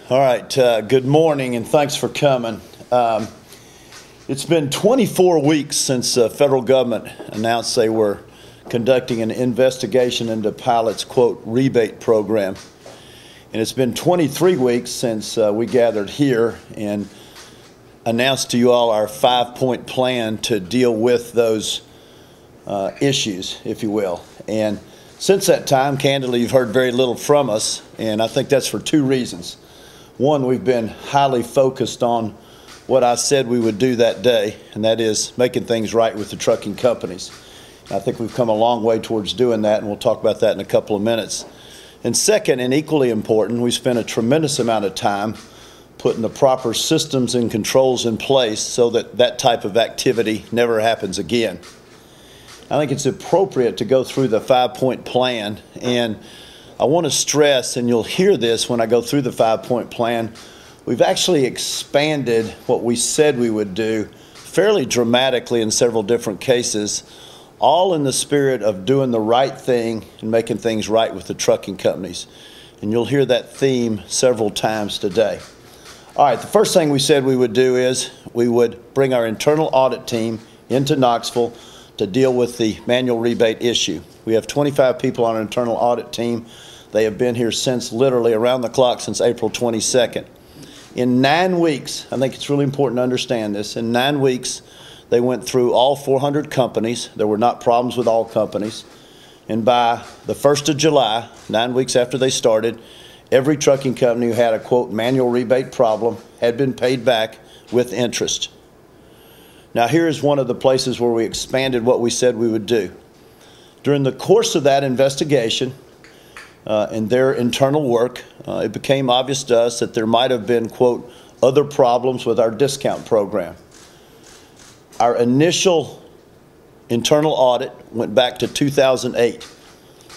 All right, good morning and thanks for coming. It's been 24 weeks since the federal government announced they were conducting an investigation into Pilot's, quote, rebate program. And it's been 23 weeks since we gathered here and announced to you all our 5-point plan to deal with those issues, if you will. And since that time, candidly, you've heard very little from us, and I think that's for two reasons. One, we've been highly focused on what I said we would do that day, and that is making things right with the trucking companies. And I think we've come a long way towards doing that, and we'll talk about that in a couple of minutes. And second, and equally important, we spent a tremendous amount of time putting the proper systems and controls in place so that that type of activity never happens again. I think it's appropriate to go through the 5-point plan, and I want to stress, and you'll hear this when I go through the 5-point plan, we've actually expanded what we said we would do fairly dramatically in several different cases, all in the spirit of doing the right thing and making things right with the trucking companies. And you'll hear that theme several times today. All right, the first thing we said we would do is we would bring our internal audit team into Knoxville to deal with the manual rebate issue. We have 25 people on our internal audit team. They have been here since literally around the clock since April 22nd. In 9 weeks, I think it's really important to understand this, in 9 weeks they went through all 400 companies. There were not problems with all companies. And by the 1st of July, 9 weeks after they started, every trucking company who had a, quote, manual rebate problem had been paid back with interest. Now here is one of the places where we expanded what we said we would do. During the course of that investigation and their internal work, it became obvious to us that there might have been, quote, other problems with our discount program. Our initial internal audit went back to 2008.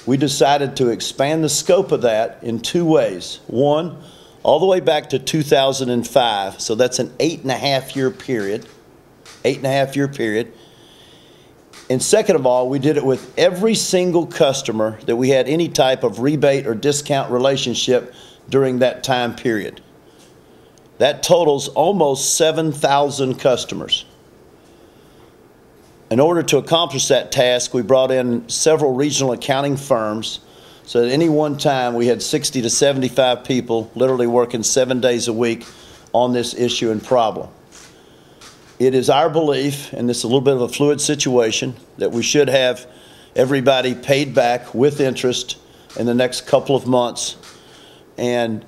We decided to expand the scope of that in 2 ways. One, all the way back to 2005, so that's an 8.5-year period. 8.5-year period. And second of all, we did it with every single customer that we had any type of rebate or discount relationship during that time period. That totals almost 7,000 customers. In order to accomplish that task, we brought in several regional accounting firms. So at any one time, we had 60 to 75 people literally working 7 days a week on this issue and problem. It is our belief, and this is a little bit of a fluid situation, that we should have everybody paid back with interest in the next couple of months and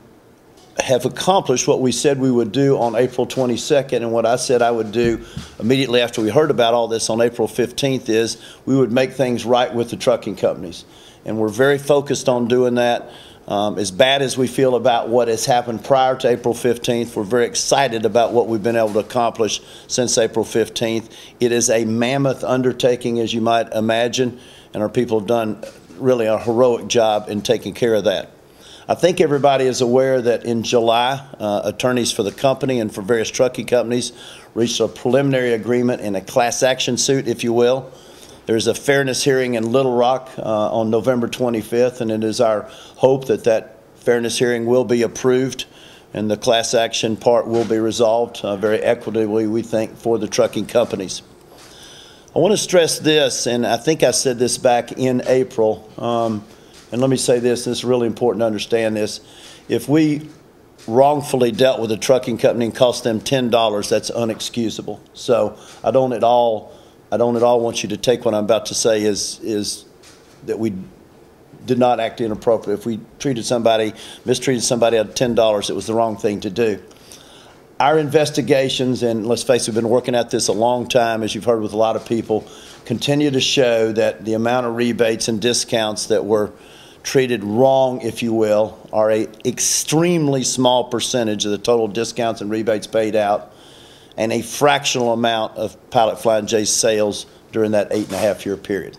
have accomplished what we said we would do on April 22nd. And what I said I would do immediately after we heard about all this on April 15th is we would make things right with the trucking companies. And we're very focused on doing that. As bad as we feel about what has happened prior to April 15th, we're very excited about what we've been able to accomplish since April 15th. It is a mammoth undertaking, as you might imagine, and our people have done really a heroic job in taking care of that. I think everybody is aware that in July, attorneys for the company and for various trucking companies reached a preliminary agreement in a class action suit, if you will. There's a fairness hearing in Little Rock on November 25th, and it is our hope that that fairness hearing will be approved and the class action part will be resolved very equitably, we think, for the trucking companies. I want to stress this, and I think I said this back in April, and let me say this, and it's really important to understand this. If we wrongfully dealt with a trucking company and cost them $10, that's unexcusable. So I don't at all want you to take what I'm about to say is that we did not act inappropriate. If we mistreated somebody out of $10, it was the wrong thing to do. Our investigations, and let's face it, we've been working at this a long time, as you've heard with a lot of people, continue to show that the amount of rebates and discounts that were treated wrong, if you will, are an extremely small percentage of the total discounts and rebates paid out, and a fractional amount of Pilot Flying J's sales during that 8.5-year period.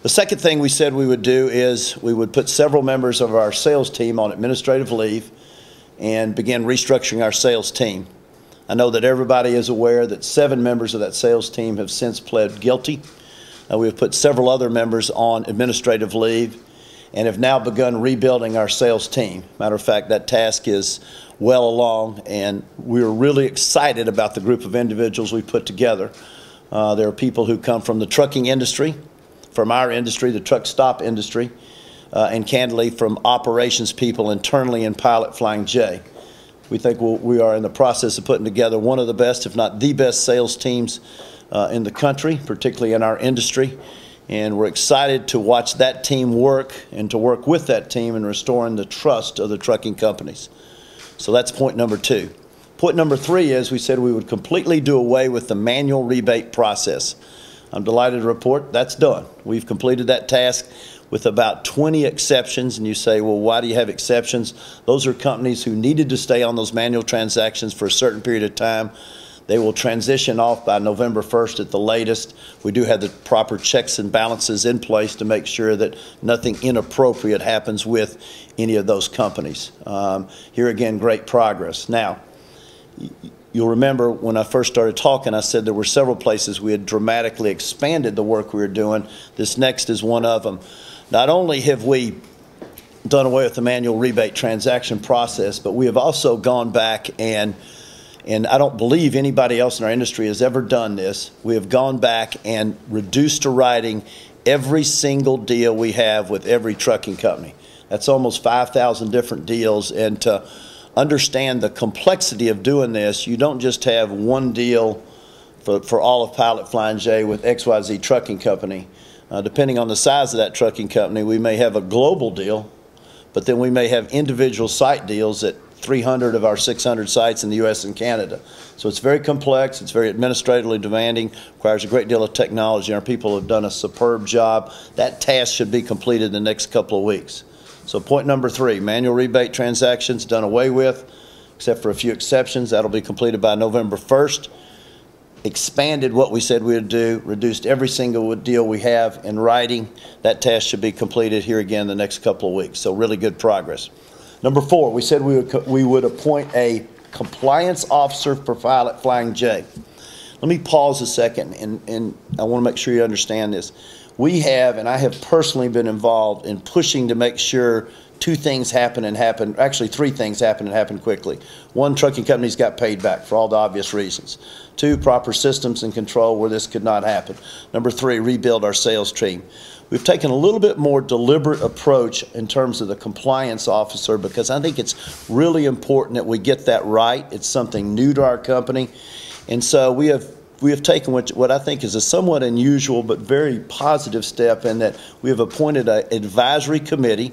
The second thing we said we would do is we would put several members of our sales team on administrative leave and begin restructuring our sales team. I know that everybody is aware that 7 members of that sales team have since pled guilty. We have put several other members on administrative leave. and have now begun rebuilding our sales team. Matter of fact, that task is well along, and we're really excited about the group of individuals we put together. There are people who come from the trucking industry, from our industry, the truck stop industry, and candidly from operations people internally in Pilot Flying J. We think we are in the process of putting together one of the best, if not the best, sales teams in the country, particularly in our industry. And we're excited to watch that team work and to work with that team in restoring the trust of the trucking companies. So that's point number 2. Point number 3 is we said we would completely do away with the manual rebate process. I'm delighted to report that's done. We've completed that task with about 20 exceptions, and you say, well, why do you have exceptions? Those are companies who needed to stay on those manual transactions for a certain period of time. They will transition off by November 1st at the latest. We do have the proper checks and balances in place to make sure that nothing inappropriate happens with any of those companies. Here again, great progress. Now, you'll remember when I first started talking, I said there were several places we had dramatically expanded the work we were doing. This next is one of them. Not only have we done away with the manual rebate transaction process, but we have also gone back and I don't believe anybody else in our industry has ever done this. We have gone back and reduced to writing every single deal we have with every trucking company. That's almost 5,000 different deals, and to understand the complexity of doing this, you don't just have one deal for all of Pilot Flying J with XYZ trucking company. Depending on the size of that trucking company, we may have a global deal, but then we may have individual site deals at 300 of our 600 sites in the U.S. and Canada. So it's very complex, it's very administratively demanding, requires a great deal of technology. Our people have done a superb job. That task should be completed in the next couple of weeks. So point number 3, manual rebate transactions done away with, except for a few exceptions. That'll be completed by November 1st. Expanded what we said we would do, reduced every single deal we have in writing. That task should be completed here again the next couple of weeks. So really good progress. Number 4, we said we would appoint a compliance officer for Pilot Flying J. Let me pause a second, and I want to make sure you understand this. We have, and I have personally been involved in pushing to make sure 2 things happen, actually 3 things happen quickly. 1, trucking companies got paid back for all the obvious reasons. 2, proper systems and control where this could not happen. Number 3, rebuild our sales team. We've taken a little bit more deliberate approach in terms of the compliance officer because I think it's really important that we get that right. It's something new to our company. And so we have taken what I think is a somewhat unusual but very positive step in that we have appointed an advisory committee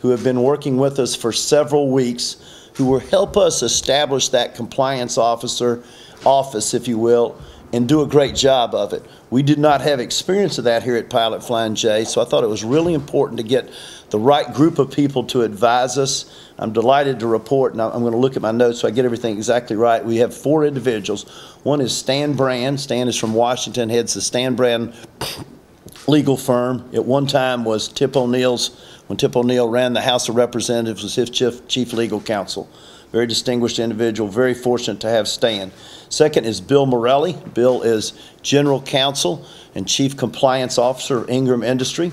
who have been working with us for several weeks, who will help us establish that compliance officer office, if you will, and do a great job of it. We did not have experience of that here at Pilot Flying J, so I thought it was really important to get the right group of people to advise us. I'm delighted to report, and I'm going to look at my notes so I get everything exactly right. We have 4 individuals. One is Stan Brand. Stan is from Washington, heads the Stan Brand legal firm. At one time was Tip O'Neill's, when Tip O'Neill ran the House of Representatives, was his chief legal counsel. Very distinguished individual, very fortunate to have Stan. Second is Bill Morelli. Bill is General Counsel and Chief Compliance Officer of Ingram Industry.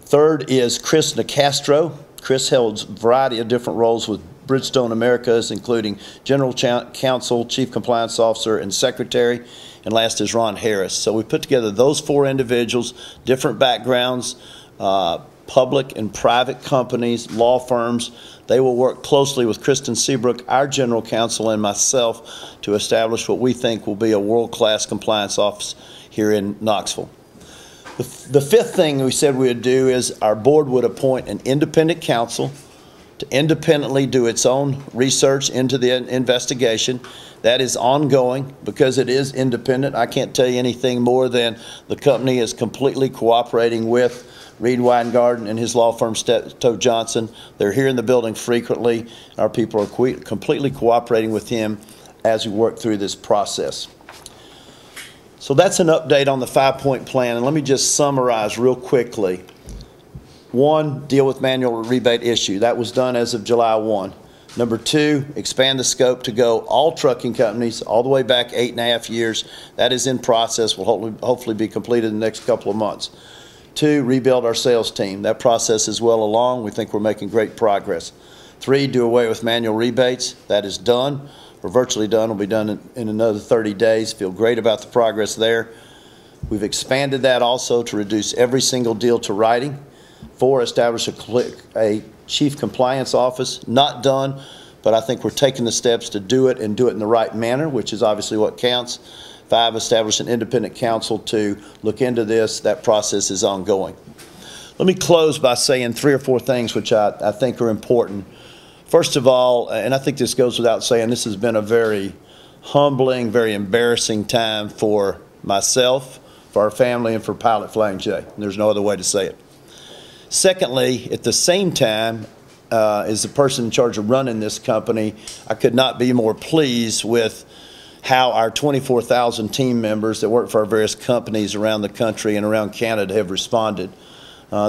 Third is Chris Nicastro. Chris holds a variety of different roles with Bridgestone Americas, including General Counsel, Chief Compliance Officer, and Secretary. And last is Ron Harris. So we put together those 4 individuals, different backgrounds, public and private companies, law firms. They will work closely with Kristen Seabrook, our General Counsel, and myself to establish what we think will be a world-class compliance office here in Knoxville. The 5th thing we said we would do is our board would appoint an independent counsel to independently do its own research into the investigation. That is ongoing because it is independent. I can't tell you anything more than the company is completely cooperating with Reed Weingarten and his law firm, Stowe Johnson. They're here in the building frequently. Our people are completely cooperating with him as we work through this process. So that's an update on the 5-point plan, and let me just summarize real quickly. 1, deal with manual rebate issue. That was done as of July 1. Number 2, expand the scope to go all trucking companies all the way back 8.5 years. That is in process. Will hopefully be completed in the next couple of months. 2, rebuild our sales team. That process is well along. We think we're making great progress. 3, do away with manual rebates. That is done. We're virtually done. We'll be done in another 30 days. Feel great about the progress there. We've expanded that also to reduce every single deal to writing. 4, establish a chief compliance office. Not done, but I think we're taking the steps to do it and do it in the right manner, which is obviously what counts. 5, establish an independent counsel to look into this. That process is ongoing. Let me close by saying 3 or 4 things which I think are important. First of all, and I think this goes without saying, this has been a very humbling, very embarrassing time for myself, for our family, and for Pilot Flying J. There's no other way to say it. Secondly, at the same time, as the person in charge of running this company, I could not be more pleased with how our 24,000 team members that work for our various companies around the country and around Canada have responded.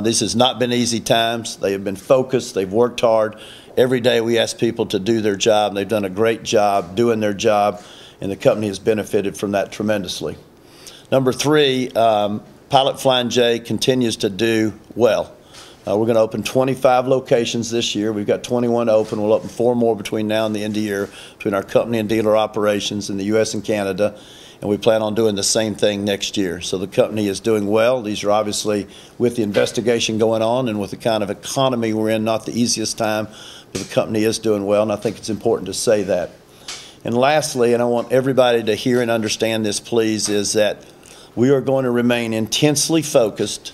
This has not been easy times. They have been focused. They've worked hard. Every day we ask people to do their job, and they've done a great job doing their job, and the company has benefited from that tremendously. Number 3, Pilot Flying J continues to do well. We're going to open 25 locations this year. We've got 21 open. We'll open 4 more between now and the end of the year between our company and dealer operations in the U.S. and Canada. And we plan on doing the same thing next year. So the company is doing well. These are obviously, with the investigation going on and with the kind of economy we're in, not the easiest time, but the company is doing well, and I think it's important to say that. And lastly, and I want everybody to hear and understand this, please, is that we are going to remain intensely focused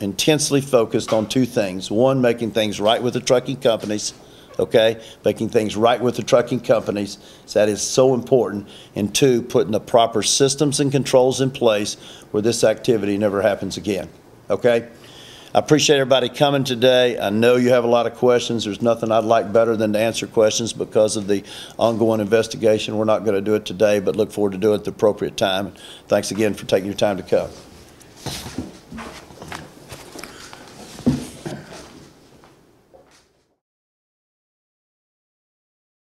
on 2 things. 1, making things right with the trucking companies, okay? Making things right with the trucking companies. So that is so important. And 2, putting the proper systems and controls in place where this activity never happens again, okay? I appreciate everybody coming today. I know you have a lot of questions. There's nothing I'd like better than to answer questions because of the ongoing investigation. We're not going to do it today, but look forward to doing it at the appropriate time. Thanks again for taking your time to come.